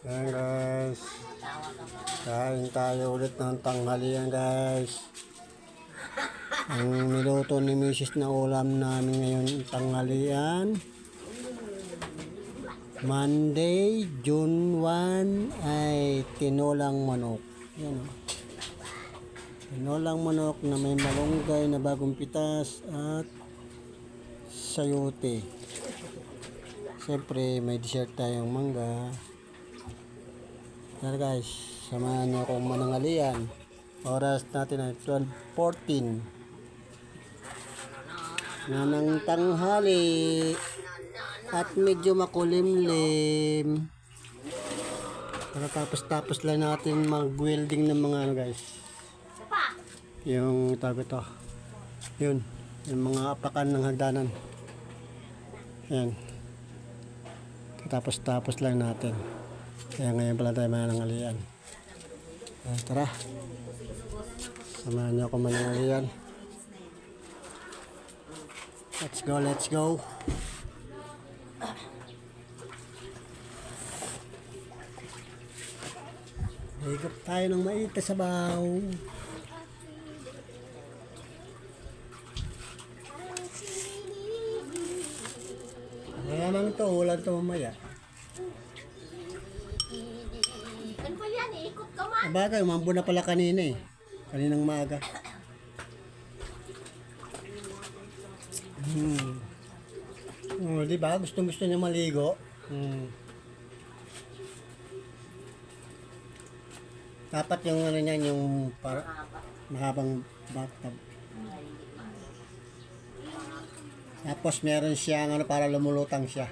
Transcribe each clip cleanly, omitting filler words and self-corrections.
Ayan guys, kain tayo ulit ng tanghalian guys. Ang niluto ni Mrs. na ulam namin ngayon tanghalian, Monday, June 1 ay tinolang manok. Yan o. Tinolang manok na may malunggay na bagong pitas at sayote. Siyempre may dessert tayong mangga. Tara guys, samahan niyo akong manangalian. Oras natin ay 12:14 na ng tanghali at medyo makulimlim. Para tapos lang natin mag-welding ng mga ano guys. Yung tawag ito. Yun, yung mga apakan ng hagdanan. Yan. Tapos lang natin. Kaya ngayon pala tayo manangalian. Tara. Samahan niyo ako manangalian. Let's go. Higop tayo ng mainit na sabaw. Malamang ito, ulan ito mamaya. Ano ba yan? Ikot ka man. Bagay, umambo na pala kanina eh. Kaninang maaga. Oh, di ba? Gusto niya maligo. Dapat yung ano niyan, yung para mahabang bathtub. Tapos meron siyang ano para lumulutang siya.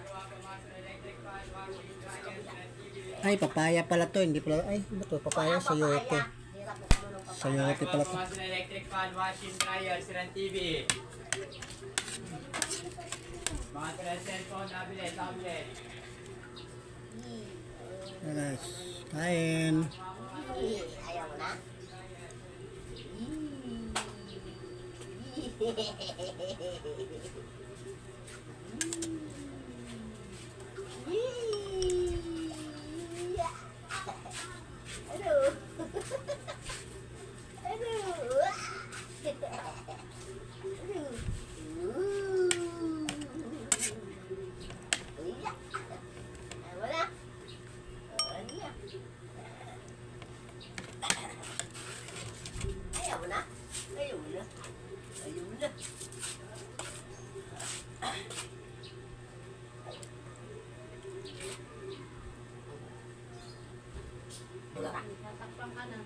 Ay, papaya pala to, hindi pala, ay, ano to, papaya, sayote. Sayote pala to. Electric fan, washing dryer, Siran TV. Mga cellphone, tablet. Ayan guys, kain. Ayaw mo na? Ano? Tatakpan ka na.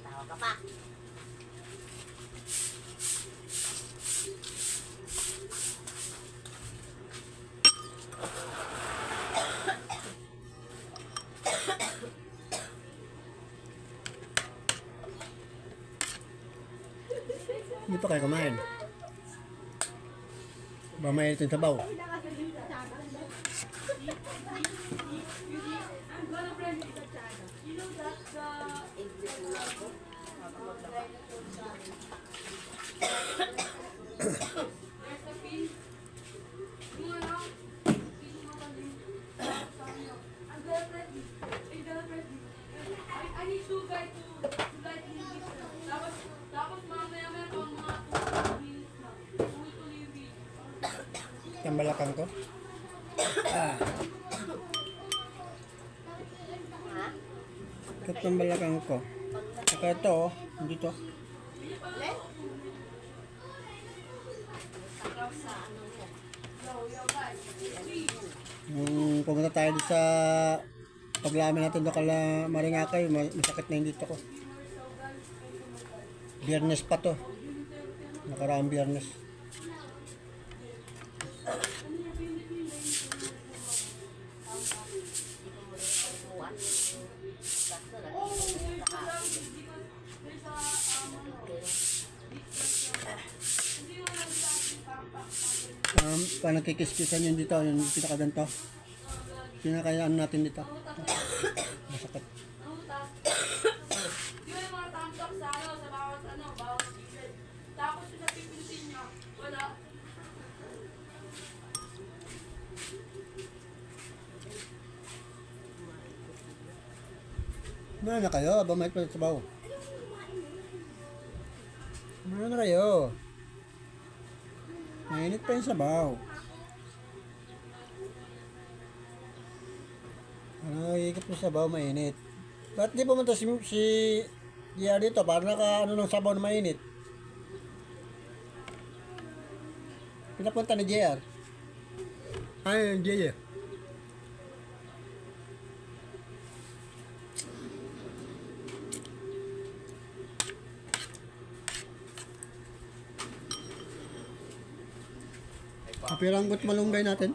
Tawa ka pa. Hindi pa kayo kumain. Ba may itin sabaw. I need two guys to like tapos mamaya pang mga 2 minutes na. Tuloy yung video. Yung balakang ko. Kat ng balakang ko. Saka ito oh, dito. Pumunta tayo sa paglamin natin doon kala Maringakay, masakit na yung dito ko. Biyernes pa to. Nakaraang Biyernes. Panagkikiskisan yun dito, yung pinakaganto. Pinakayaan natin dito. Masakit. Di ba yung mga thumbs up sa bawat bawat video. Tapos pinapipindutin niya, wala. Kumain na kayo, abang may pa sa sabaw. Kumain na kayo. Mainit pa yung sabaw. Ano, ikot mo sabaw, mainit. Ba't di pumunta si JR dito? Para naka ano ng sabaw na mainit. Pinapunta ni JR. Ay, JR. Kapiranggot malunggay natin.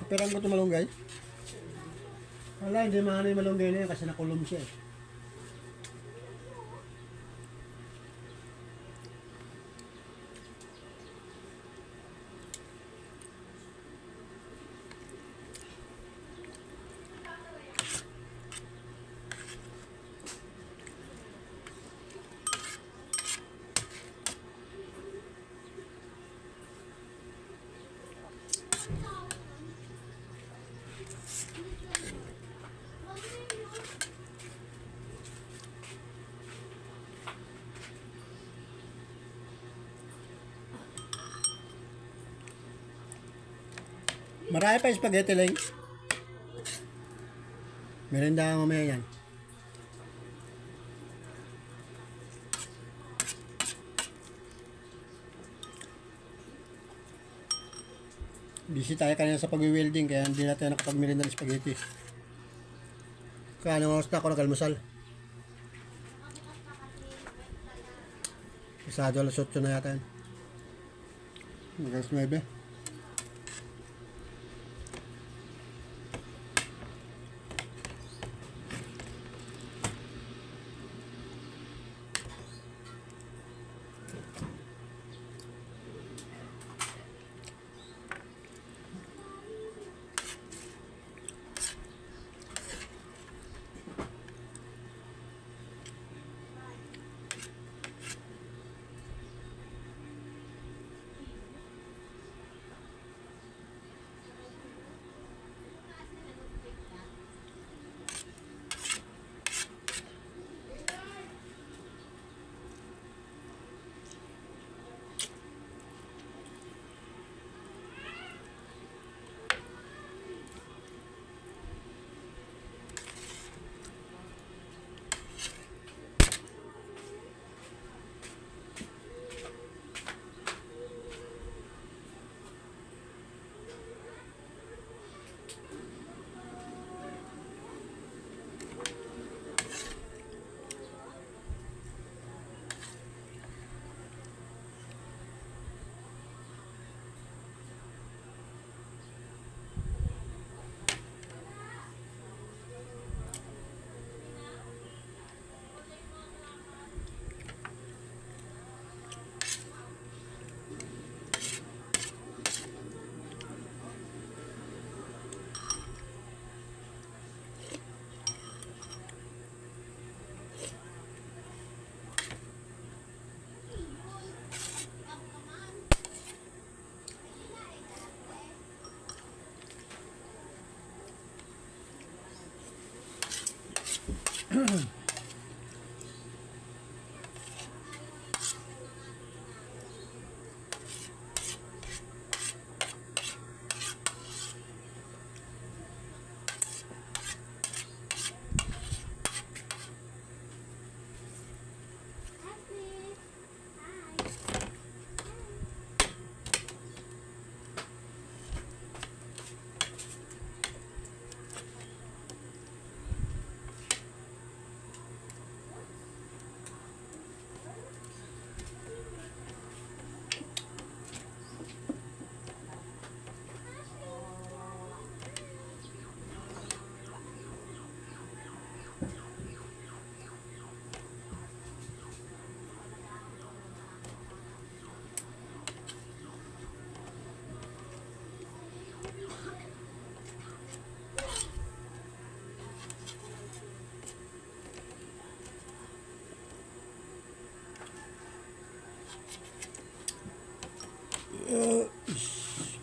Kapiranggot malunggay. Wala, hindi maano yung malunggay na yun kasi nakulong siya eh. Marami pa yung spaghetti lang. Merenda mamaya yan. Busy tayo kanina sa pag-welding kaya hindi natin nakapag-merenda ng spaghetti. Kaya anong oras na ako nag-almusal? Pasado alas 8 na yata yan. Alas 9.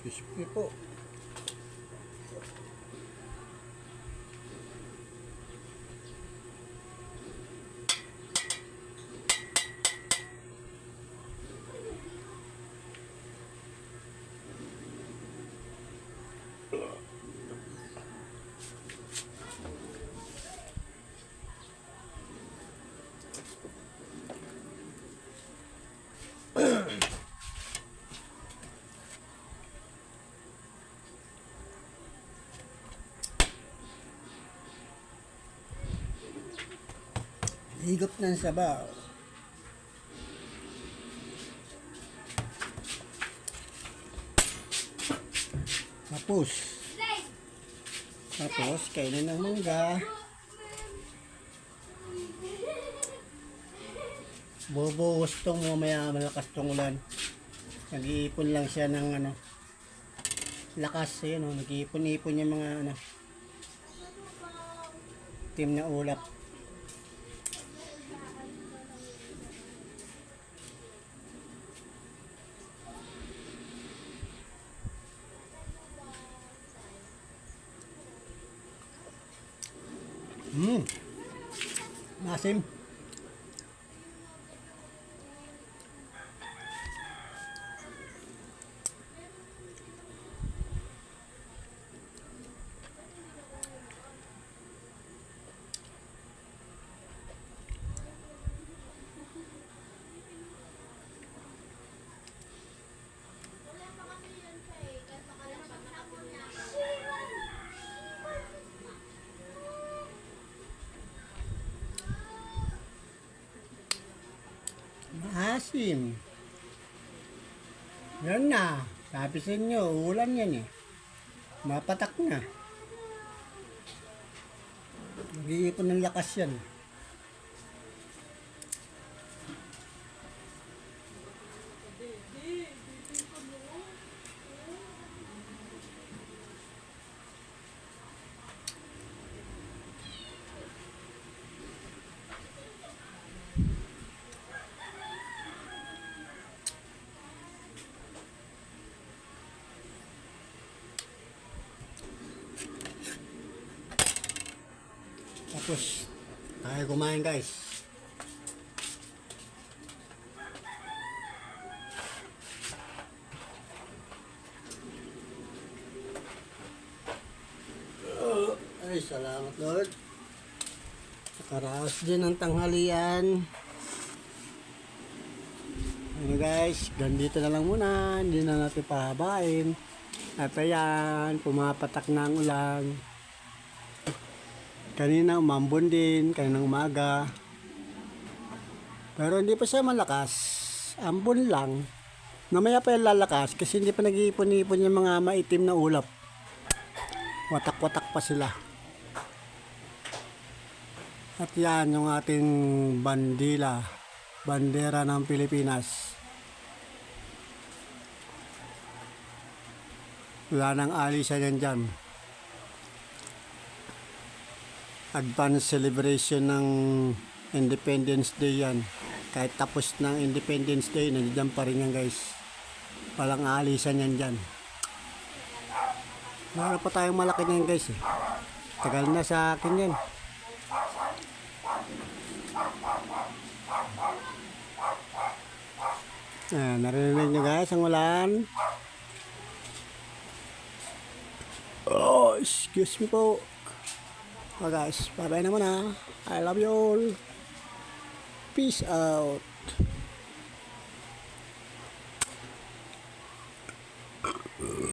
Excuse me po. Higop ng sabaw. Tapos, kainin ng mangga. Bubuhos tong mamaya malakas tong ulan. Nag-iipon lang siya ng lakas. Yun, nag-iipon-ipon yung mga team na ulap. Masim. Maasim. Yan na. Sabi sa inyo, ulan yan eh. Mapatak na. Nag-iipon ng lakas yan. Tapos, tayo kumain guys. Ay, salamat Lord. Nakaraos din ang tanghalian. Ano guys, ganito na lang muna. Hindi na natin pahabain. At ayan, pumapatak na ang ulan. Kanina umambon din, kaninang umaga. Pero hindi pa siya malakas. Ambon lang. Namaya pa yung lalakas kasi hindi pa nag-iipon-ipon yung mga maitim na ulap. Watak-watak pa sila. At yan yung ating bandila. Bandera ng Pilipinas. Wala nang alisan yan dyan. Advance celebration ng Independence Day yan. Kahit tapos ng Independence Day, nandiyan pa rin yan guys. Walang alisan yan dyan. Meron pa tayong malaki yan guys eh. Tagal na sa akin yan. Narinig nyo guys ang ulan. Oh, excuse me po. Oh guys, bye bye na muna. I love you all. Peace out.